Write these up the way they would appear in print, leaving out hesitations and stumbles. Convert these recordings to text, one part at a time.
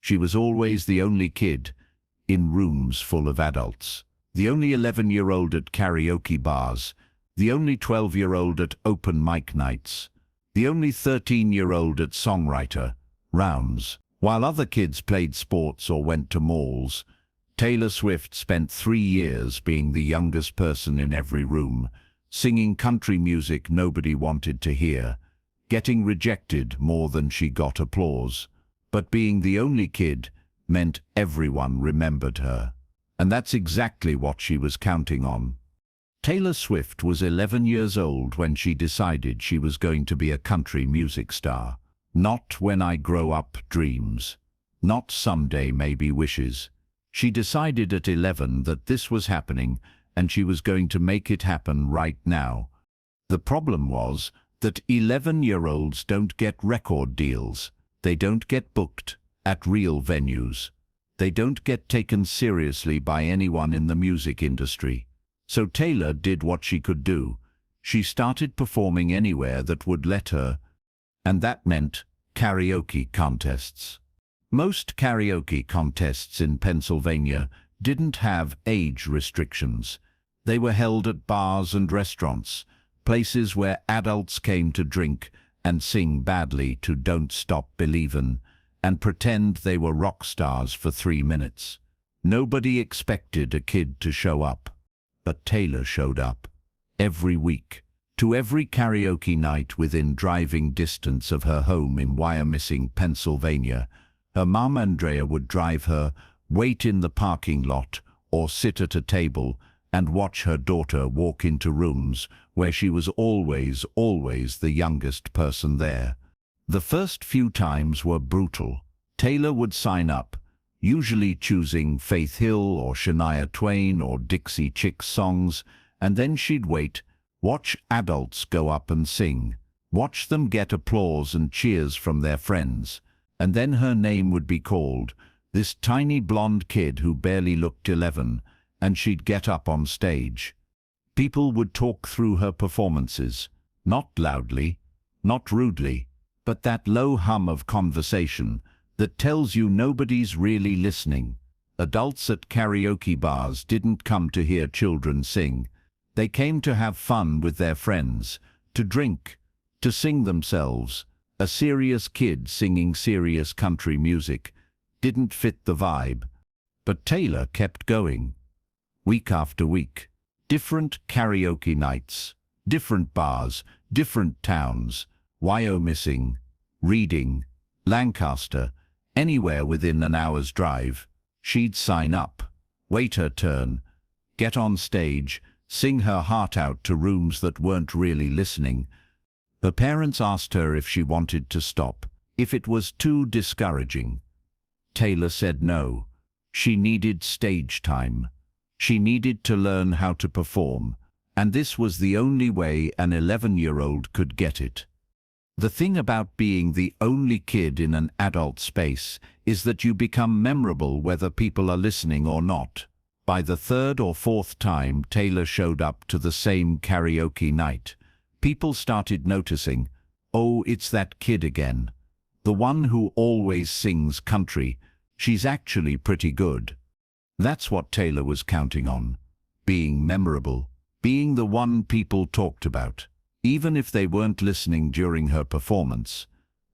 She was always the only kid in rooms full of adults, the only 11-year-old at karaoke bars, the only 12-year-old at open mic nights, the only 13-year-old at songwriter rounds. While other kids played sports or went to malls, Taylor Swift spent 3 years being the youngest person in every room, singing country music nobody wanted to hear, getting rejected more than she got applause. But being the only kid meant everyone remembered her. And that's exactly what she was counting on. Taylor Swift was 11 years old when she decided she was going to be a country music star. Not when I grow up dreams. Not someday maybe wishes. She decided at 11 that this was happening and she was going to make it happen right now. The problem was that 11-year-olds don't get record deals. They don't get booked at real venues. They don't get taken seriously by anyone in the music industry. So Taylor did what she could do. She started performing anywhere that would let her, and that meant karaoke contests. Most karaoke contests in Pennsylvania didn't have age restrictions. They were held at bars and restaurants, places where adults came to drink and sing badly to Don't Stop Believin' and pretend they were rock stars for 3 minutes. Nobody expected a kid to show up. But Taylor showed up. Every week. To every karaoke night within driving distance of her home in Wyomissing, Pennsylvania. Her mom Andrea would drive her, wait in the parking lot, or sit at a table and watch her daughter walk into rooms where she was always the youngest person there. The first few times were brutal. Taylor would sign up, usually choosing Faith Hill or Shania Twain or Dixie Chicks songs, and then she'd wait, watch adults go up and sing, watch them get applause and cheers from their friends, and then her name would be called, this tiny blonde kid who barely looked 11, and she'd get up on stage. People would talk through her performances, not loudly, not rudely, but that low hum of conversation that tells you nobody's really listening. Adults at karaoke bars didn't come to hear children sing. They came to have fun with their friends, to drink, to sing themselves. A serious kid singing serious country music didn't fit the vibe. But Taylor kept going. Week after week. Different karaoke nights, different bars, different towns. Wyomissing, Reading, Lancaster, anywhere within an hour's drive. She'd sign up, wait her turn, get on stage, sing her heart out to rooms that weren't really listening. Her parents asked her if she wanted to stop, if it was too discouraging. Taylor said no. She needed stage time. She needed to learn how to perform, and this was the only way an 11-year-old could get it. The thing about being the only kid in an adult space is that you become memorable whether people are listening or not. By the third or fourth time Taylor showed up to the same karaoke night, people started noticing, oh, it's that kid again. The one who always sings country. She's actually pretty good. That's what Taylor was counting on. Being memorable. Being the one people talked about. Even if they weren't listening during her performance.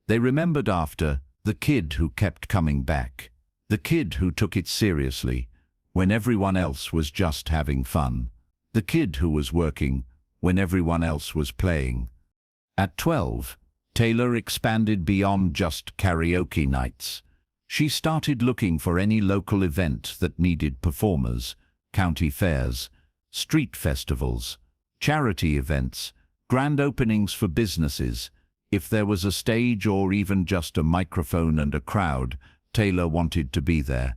They remembered after, the kid who kept coming back. The kid who took it seriously, when everyone else was just having fun. The kid who was working, when everyone else was playing. At 12, Taylor expanded beyond just karaoke nights. She started looking for any local event that needed performers, county fairs, street festivals, charity events, grand openings for businesses. If there was a stage or even just a microphone and a crowd, Taylor wanted to be there.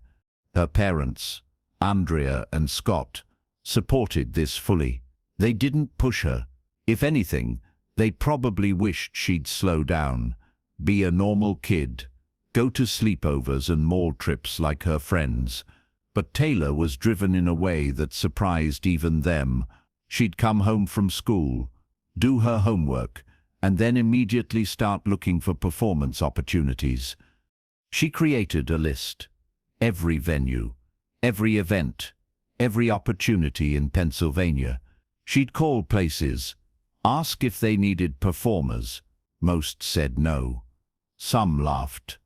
Her parents, Andrea and Scott, supported this fully. They didn't push her. If anything, they probably wished she'd slow down, be a normal kid, go to sleepovers and mall trips like her friends. But Taylor was driven in a way that surprised even them. She'd come home from school, do her homework, and then immediately start looking for performance opportunities. She created a list. Every venue, every event, every opportunity in Pennsylvania. She'd call places, ask if they needed performers. Most said no. Some laughed.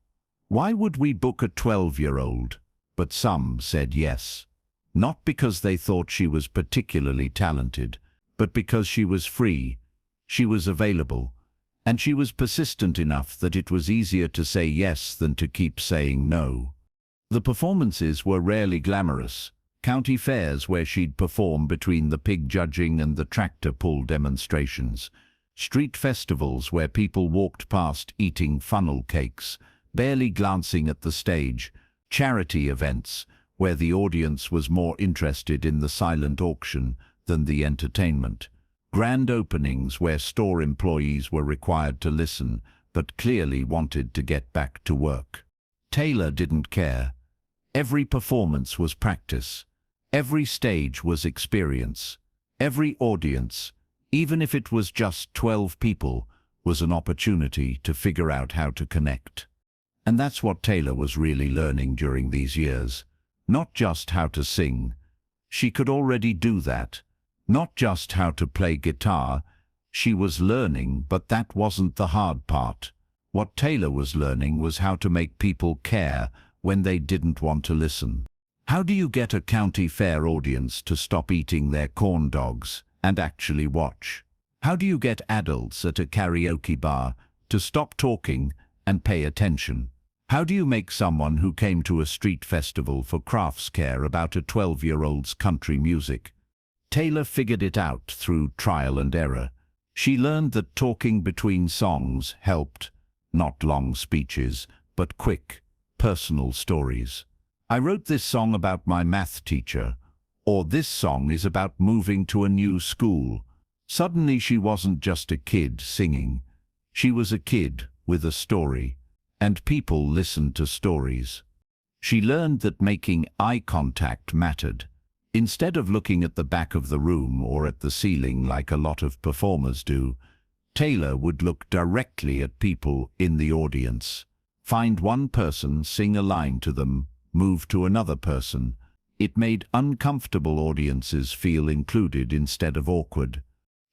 Why would we book a 12-year-old? But some said yes. Not because they thought she was particularly talented, but because she was free, she was available, and she was persistent enough that it was easier to say yes than to keep saying no. The performances were rarely glamorous. County fairs where she'd perform between the pig judging and the tractor pull demonstrations. Street festivals where people walked past eating funnel cakes, barely glancing at the stage. Charity events where the audience was more interested in the silent auction than the entertainment. Grand openings where store employees were required to listen but clearly wanted to get back to work. Taylor didn't care. Every performance was practice. Every stage was experience. Every audience, even if it was just 12 people, was an opportunity to figure out how to connect. And that's what Taylor was really learning during these years. Not just how to sing. She could already do that. Not just how to play guitar. She was learning, but that wasn't the hard part. What Taylor was learning was how to make people care when they didn't want to listen. How do you get a county fair audience to stop eating their corn dogs and actually watch? How do you get adults at a karaoke bar to stop talking and pay attention? How do you make someone who came to a street festival for crafts care about a 12-year-old's country music? Taylor figured it out through trial and error. She learned that talking between songs helped, not long speeches, but quick, personal stories. I wrote this song about my math teacher, or this song is about moving to a new school. Suddenly she wasn't just a kid singing. She was a kid with a story, and people listened to stories. She learned that making eye contact mattered. Instead of looking at the back of the room or at the ceiling like a lot of performers do, Taylor would look directly at people in the audience. Find one person, sing a line to them, move to another person. It made uncomfortable audiences feel included instead of awkward.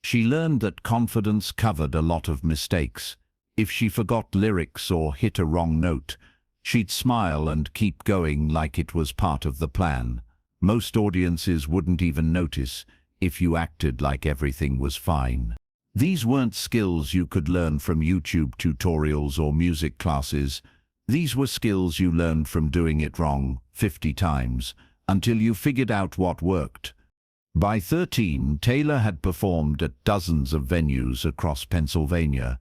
She learned that confidence covered a lot of mistakes. If she forgot lyrics or hit a wrong note, she'd smile and keep going like it was part of the plan. Most audiences wouldn't even notice if you acted like everything was fine. These weren't skills you could learn from YouTube tutorials or music classes. These were skills you learned from doing it wrong 50 times until you figured out what worked. By 13, Taylor had performed at dozens of venues across Pennsylvania.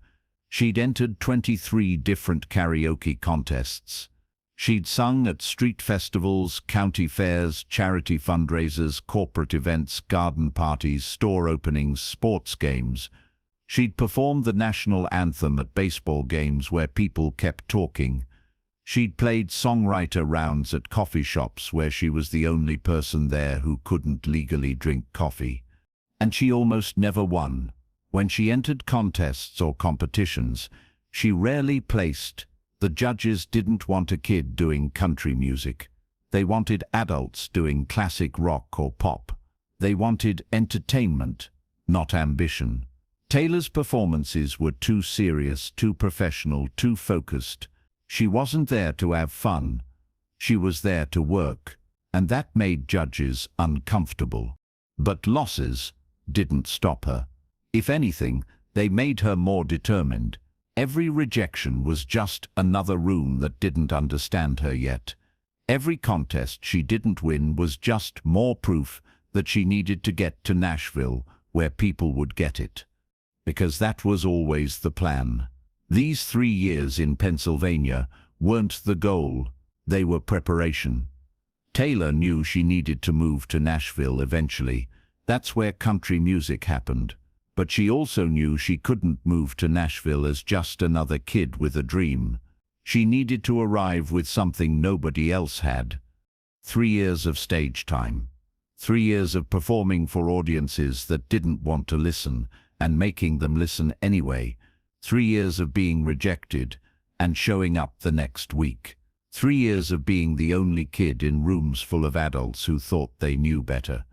She'd entered 23 different karaoke contests. She'd sung at street festivals, county fairs, charity fundraisers, corporate events, garden parties, store openings, sports games. She'd performed the national anthem at baseball games where people kept talking. She'd played songwriter rounds at coffee shops where she was the only person there who couldn't legally drink coffee. And she almost never won. When she entered contests or competitions, she rarely placed. The judges didn't want a kid doing country music. They wanted adults doing classic rock or pop. They wanted entertainment, not ambition. Taylor's performances were too serious, too professional, too focused. She wasn't there to have fun. She was there to work, and that made judges uncomfortable. But losses didn't stop her. If anything, they made her more determined. Every rejection was just another room that didn't understand her yet. Every contest she didn't win was just more proof that she needed to get to Nashville, where people would get it. Because that was always the plan. These 3 years in Pennsylvania weren't the goal, they were preparation. Taylor knew she needed to move to Nashville eventually. That's where country music happened. But she also knew she couldn't move to Nashville as just another kid with a dream. She needed to arrive with something nobody else had. 3 years of stage time. 3 years of performing for audiences that didn't want to listen and making them listen anyway. 3 years of being rejected and showing up the next week. 3 years of being the only kid in rooms full of adults who thought they knew better.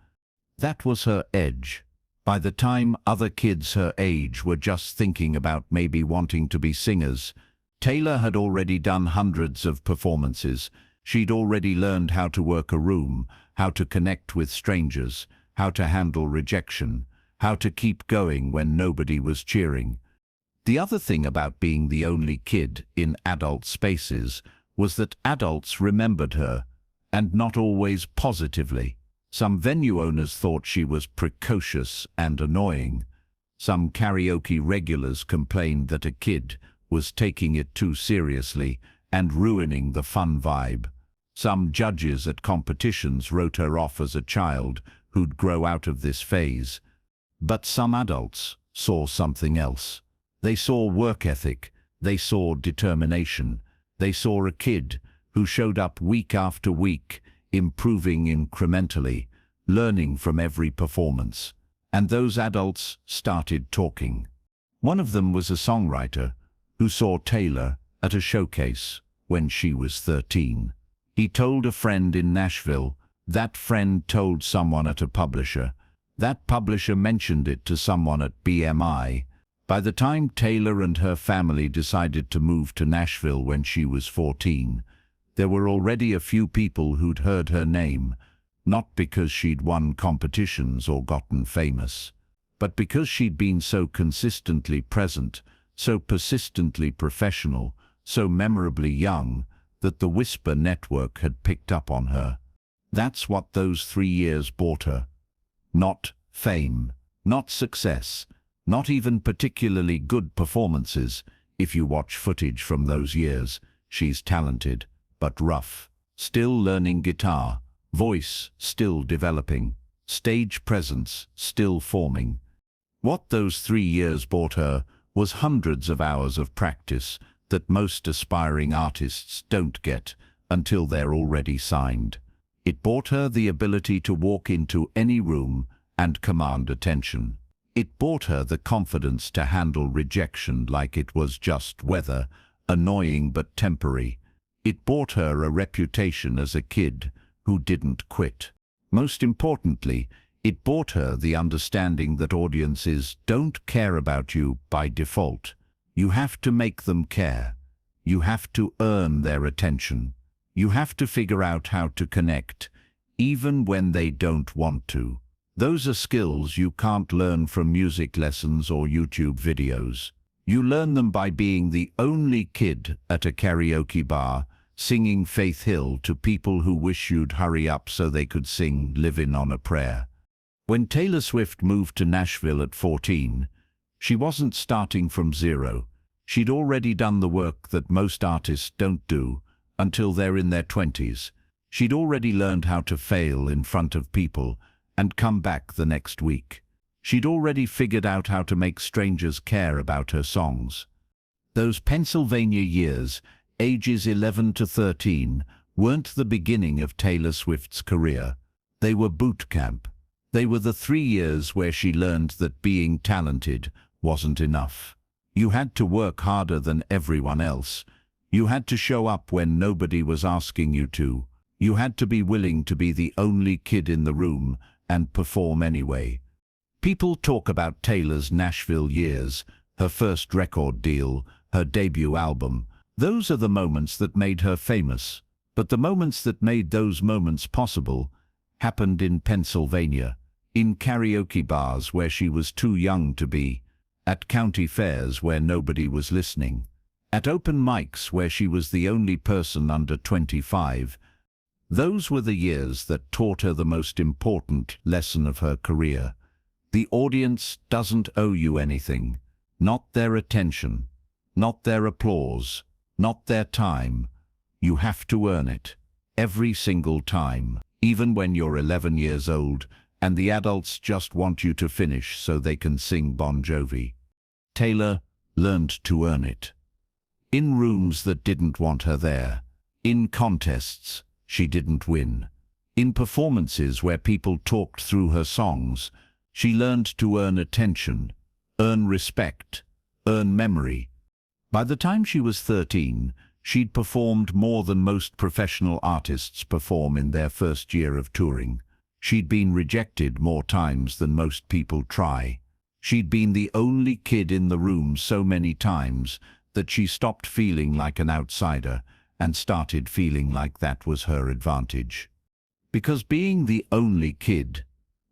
That was her edge. By the time other kids her age were just thinking about maybe wanting to be singers, Taylor had already done hundreds of performances. She'd already learned how to work a room, how to connect with strangers, how to handle rejection, how to keep going when nobody was cheering. The other thing about being the only kid in adult spaces was that adults remembered her, and not always positively. Some venue owners thought she was precocious and annoying. Some karaoke regulars complained that a kid was taking it too seriously and ruining the fun vibe. Some judges at competitions wrote her off as a child who'd grow out of this phase. But some adults saw something else. They saw work ethic, they saw determination, they saw a kid who showed up week after week, improving incrementally, learning from every performance. And those adults started talking. One of them was a songwriter who saw Taylor at a showcase when she was 13. He told a friend in Nashville, that friend told someone at a publisher, that publisher mentioned it to someone at BMI. By the time Taylor and her family decided to move to Nashville when she was 14, there were already a few people who'd heard her name, not because she'd won competitions or gotten famous, but because she'd been so consistently present, so persistently professional, so memorably young, that the Whisper network had picked up on her. That's what those 3 years brought her. Not fame, not success, not even particularly good performances. If you watch footage from those years, she's talented, but rough, still learning guitar, voice still developing, stage presence still forming. What those 3 years brought her was hundreds of hours of practice that most aspiring artists don't get until they're already signed. It brought her the ability to walk into any room and command attention. It brought her the confidence to handle rejection like it was just weather, annoying but temporary. It brought her a reputation as a kid who didn't quit. Most importantly, it brought her the understanding that audiences don't care about you by default. You have to make them care. You have to earn their attention. You have to figure out how to connect, even when they don't want to. Those are skills you can't learn from music lessons or YouTube videos. You learn them by being the only kid at a karaoke bar, singing Faith Hill to people who wish you'd hurry up so they could sing Livin' on a Prayer. When Taylor Swift moved to Nashville at 14, she wasn't starting from zero. She'd already done the work that most artists don't do until they're in their 20s. She'd already learned how to fail in front of people and come back the next week. She'd already figured out how to make strangers care about her songs. Those Pennsylvania years, ages 11 to 13, weren't the beginning of Taylor Swift's career. They were boot camp. They were the 3 years where she learned that being talented wasn't enough. You had to work harder than everyone else. You had to show up when nobody was asking you to. You had to be willing to be the only kid in the room and perform anyway. People talk about Taylor's Nashville years, her first record deal, her debut album. Those are the moments that made her famous. But the moments that made those moments possible happened in Pennsylvania, in karaoke bars where she was too young to be, at county fairs where nobody was listening, at open mics where she was the only person under 25. Those were the years that taught her the most important lesson of her career. The audience doesn't owe you anything, not their attention, not their applause, not their time. You have to earn it, every single time, even when you're 11 years old and the adults just want you to finish so they can sing Bon Jovi. Taylor learned to earn it. In rooms that didn't want her there, in contests she didn't win, in performances where people talked through her songs, she learned to earn attention, earn respect, earn memory. By the time she was 13, She'd performed more than most professional artists perform in their first year of touring. She'd been rejected more times than most people try. She'd been the only kid in the room so many times that she stopped feeling like an outsider and started feeling like that was her advantage. Because being the only kid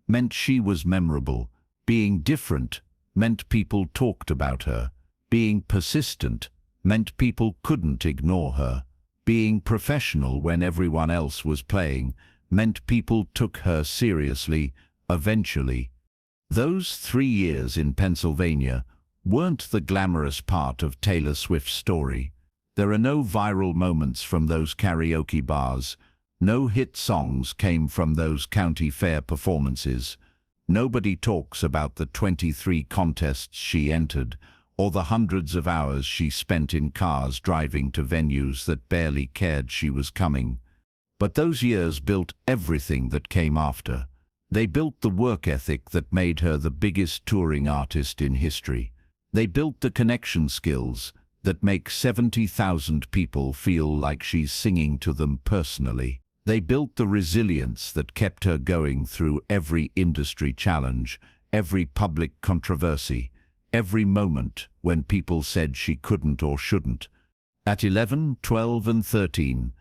meant she was memorable. Being different meant people talked about her. Being persistent meant people couldn't ignore her. Being professional when everyone else was playing meant people took her seriously, eventually. Those 3 years in Pennsylvania weren't the glamorous part of Taylor Swift's story. There are no viral moments from those karaoke bars. No hit songs came from those county fair performances. Nobody talks about the 23 contests she entered, or the hundreds of hours she spent in cars driving to venues that barely cared she was coming. But those years built everything that came after. They built the work ethic that made her the biggest touring artist in history. They built the connection skills that make 70,000 people feel like she's singing to them personally. They built the resilience that kept her going through every industry challenge, every public controversy, every moment when people said she couldn't or shouldn't. At 11, 12, and 13,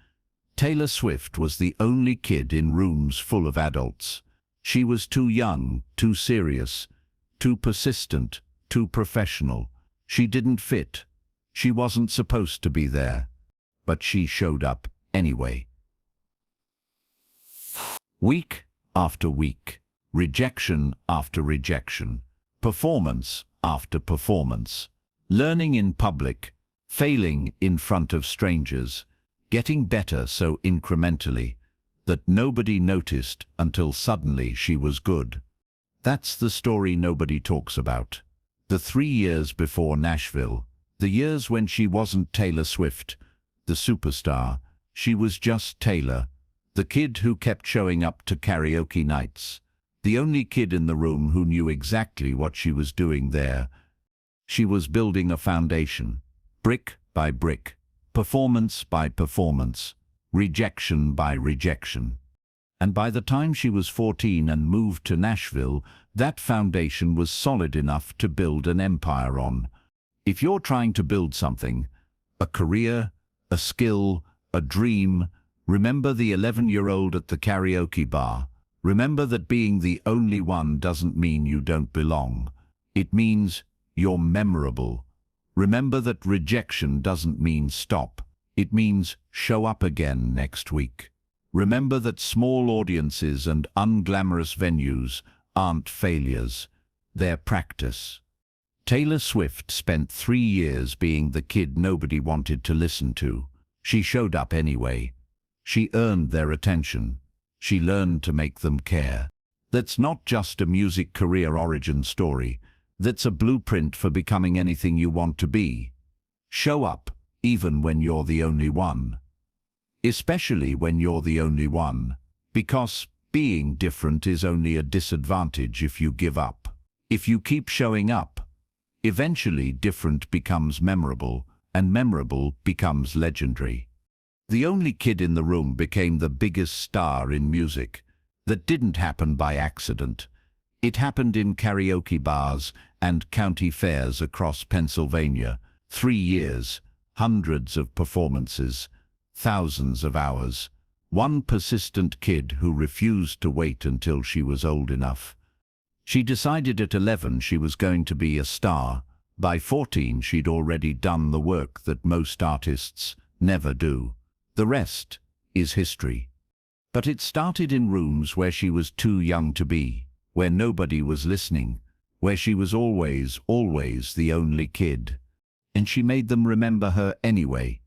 Taylor Swift was the only kid in rooms full of adults. She was too young, too serious, too persistent, too professional. She didn't fit. She wasn't supposed to be there. But she showed up anyway. Week after week, rejection after rejection, performance after performance, learning in public, failing in front of strangers, getting better so incrementally that nobody noticed until suddenly she was good. That's the story nobody talks about. The 3 years before Nashville, the years when she wasn't Taylor Swift, the superstar, she was just Taylor, the kid who kept showing up to karaoke nights, the only kid in the room who knew exactly what she was doing there. She was building a foundation, brick by brick, performance by performance, rejection by rejection. And by the time she was 14 and moved to Nashville, that foundation was solid enough to build an empire on. If you're trying to build something, a career, a skill, a dream, remember the 11-year-old at the karaoke bar. Remember that being the only one doesn't mean you don't belong. It means you're memorable. Remember that rejection doesn't mean stop. It means show up again next week. Remember that small audiences and unglamorous venues aren't failures. They're practice. Taylor Swift spent 3 years being the kid nobody wanted to listen to. She showed up anyway. She earned their attention. She learned to make them care. That's not just a music career origin story. That's a blueprint for becoming anything you want to be. Show up, even when you're the only one. Especially when you're the only one. Because being different is only a disadvantage if you give up. If you keep showing up, eventually different becomes memorable, and memorable becomes legendary. The only kid in the room became the biggest star in music. That didn't happen by accident. It happened in karaoke bars and county fairs across Pennsylvania. 3 years, hundreds of performances, thousands of hours. One persistent kid who refused to wait until she was old enough. She decided at 11 she was going to be a star. By 14 she'd already done the work that most artists never do. The rest is history. But it started in rooms where she was too young to be, where nobody was listening, where she was always the only kid. And she made them remember her anyway.